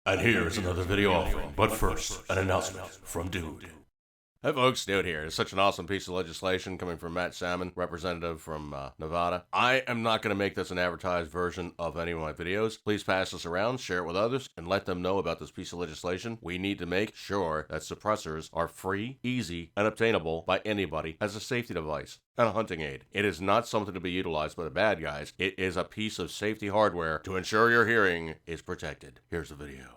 And here's another video offering, but first, an announcement from Dude. Hey folks, Dude here. It's such an awesome piece of legislation coming from Matt Salmon, representative from Nevada. I am not going to make this an advertised version of any of my videos. Please pass this around, share it with others, and let them know about this piece of legislation. We need to make sure that suppressors are free, easy, and obtainable by anybody as a safety device and a hunting aid. It is not something to be utilized by the bad guys. It is a piece of safety hardware to ensure your hearing is protected. Here's the video.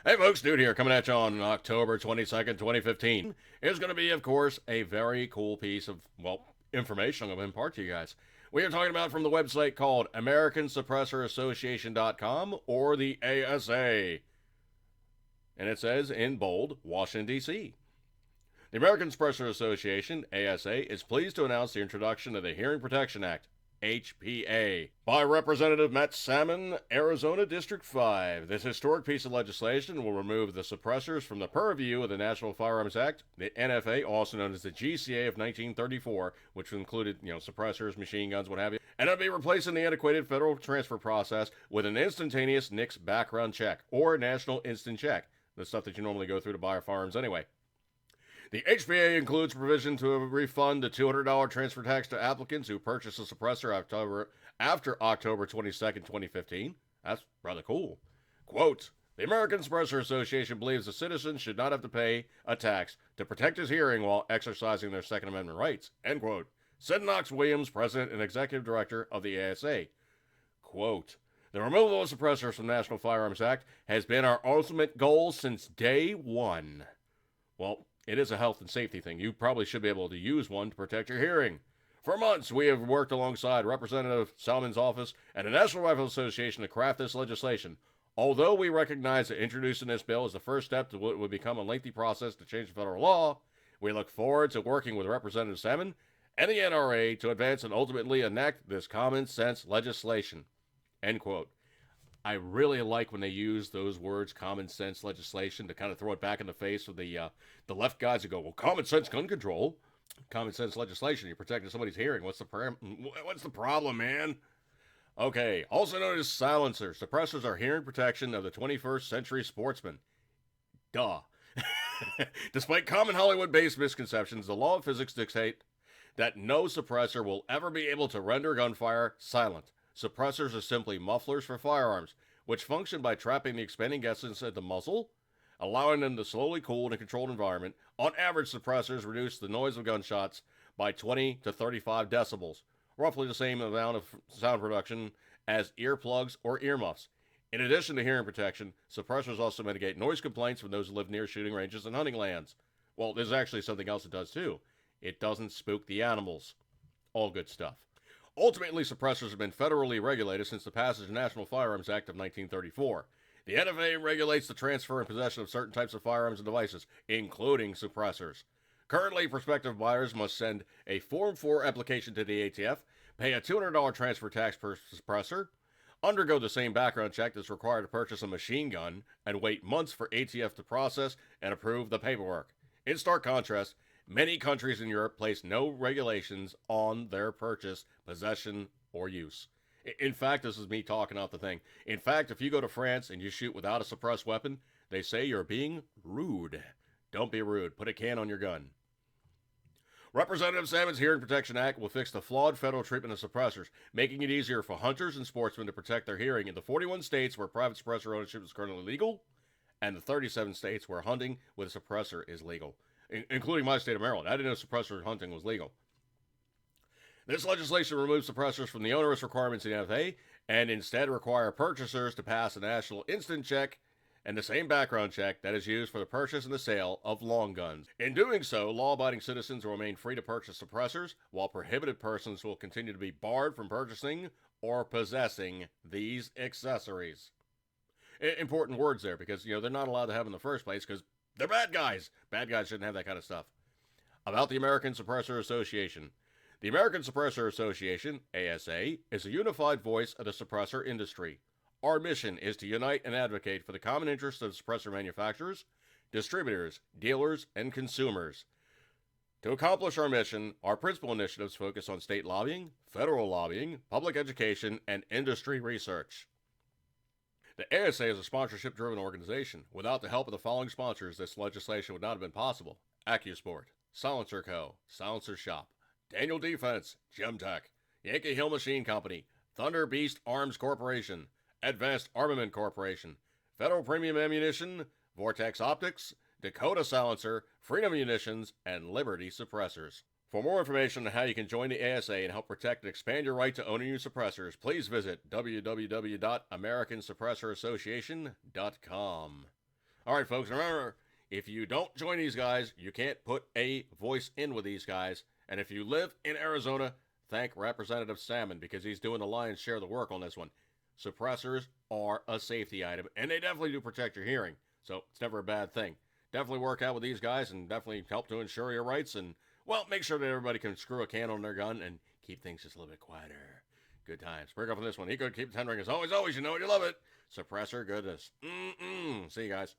Hey folks, Dude here, coming at you on October 22nd, 2015. It's going to be, of course, a very cool piece of, information I'm going to impart to you guys. We are talking about from the website called AmericanSuppressorAssociation.com or the ASA. And it says in bold, Washington, D.C. The American Suppressor Association, ASA, is pleased to announce the introduction of the Hearing Protection Act, HPA, by Representative Matt Salmon, Arizona District 5. This historic piece of legislation will remove the suppressors from the purview of the National Firearms Act, the NFA, also known as the GCA of 1934, which included, suppressors, machine guns, what have you, and it'll be replacing the antiquated federal transfer process with an instantaneous NICS background check, or National Instant Check, the stuff that you normally go through to buy firearms anyway. The HPA includes provision to refund the $200 transfer tax to applicants who purchase a suppressor after October 22nd, 2015. That's rather cool. Quote, the American Suppressor Association believes a citizen should not have to pay a tax to protect his hearing while exercising their Second Amendment rights. End quote. Said Knox Williams, President and Executive Director of the ASA. Quote, the removal of suppressors from the National Firearms Act has been our ultimate goal since day one. Well, it is a health and safety thing. You probably should be able to use one to protect your hearing. For months, we have worked alongside Representative Salmon's office and the National Rifle Association to craft this legislation. Although we recognize that introducing this bill is the first step to what would become a lengthy process to change the federal law, we look forward to working with Representative Salmon and the NRA to advance and ultimately enact this common sense legislation. End quote. I really like when they use those words, common sense legislation, to kind of throw it back in the face of the left guys who go, well, common sense gun control, common sense legislation, you're protecting somebody's hearing. What's the problem, man? Okay, also known as silencers. Suppressors are hearing protection of the 21st century sportsman. Duh. Despite common Hollywood-based misconceptions, the law of physics dictate that no suppressor will ever be able to render gunfire silent. Suppressors are simply mufflers for firearms, which function by trapping the expanding gases inside the muzzle, allowing them to slowly cool in a controlled environment. On average, suppressors reduce the noise of gunshots by 20 to 35 decibels, roughly the same amount of sound production as earplugs or earmuffs. In addition to hearing protection, suppressors also mitigate noise complaints from those who live near shooting ranges and hunting lands. Well, there's actually something else it does too. It doesn't spook the animals. All good stuff. Ultimately, suppressors have been federally regulated since the passage of the National Firearms Act of 1934. The NFA regulates the transfer and possession of certain types of firearms and devices, including suppressors. Currently, prospective buyers must send a Form 4 application to the ATF, pay a $200 transfer tax per suppressor, undergo the same background check that's required to purchase a machine gun, and wait months for ATF to process and approve the paperwork. In stark contrast, many countries in Europe place no regulations on their purchase, possession, or use. In fact, this is me talking off the thing. In fact, if you go to France and you shoot without a suppressed weapon, they say you're being rude. Don't be rude. Put a can on your gun. Representative Salmon's Hearing Protection Act will fix the flawed federal treatment of suppressors, making it easier for hunters and sportsmen to protect their hearing in the 41 states where private suppressor ownership is currently legal, and the 37 states where hunting with a suppressor is legal, including my state of Maryland. I didn't know suppressor hunting was legal. This legislation removes suppressors from the onerous requirements of the NFA and instead require purchasers to pass a national instant check and the same background check that is used for the purchase and the sale of long guns. In doing so, law-abiding citizens will remain free to purchase suppressors, while prohibited persons will continue to be barred from purchasing or possessing these accessories. Important words there, because they're not allowed to have in the first place because they're bad guys. Bad guys shouldn't have that kind of stuff. About the American Suppressor Association. The American Suppressor Association, ASA, is a unified voice of the suppressor industry. Our mission is to unite and advocate for the common interests of suppressor manufacturers, distributors, dealers, and consumers. To accomplish our mission, our principal initiatives focus on state lobbying, federal lobbying, public education, and industry research. The ASA is a sponsorship driven organization. Without the help of the following sponsors, this legislation would not have been possible: AccuSport, Silencer Co., Silencer Shop, Daniel Defense, Gemtech, Yankee Hill Machine Company, Thunder Beast Arms Corporation, Advanced Armament Corporation, Federal Premium Ammunition, Vortex Optics, Dakota Silencer, Freedom Munitions, and Liberty Suppressors. For more information on how you can join the ASA and help protect and expand your right to owning your suppressors, please visit www.americansuppressorassociation.com. All right, folks, remember, if you don't join these guys, you can't put a voice in with these guys. And if you live in Arizona, thank Representative Salmon because he's doing the lion's share of the work on this one. Suppressors are a safety item, and they definitely do protect your hearing. So it's never a bad thing. Definitely work out with these guys and definitely help to ensure your rights and, well, make sure that everybody can screw a can on their gun and keep things just a little bit quieter. Good times. Break up on this one. He could keep the 10 ring as always, you know it, you love it. Suppressor goodness. See you guys.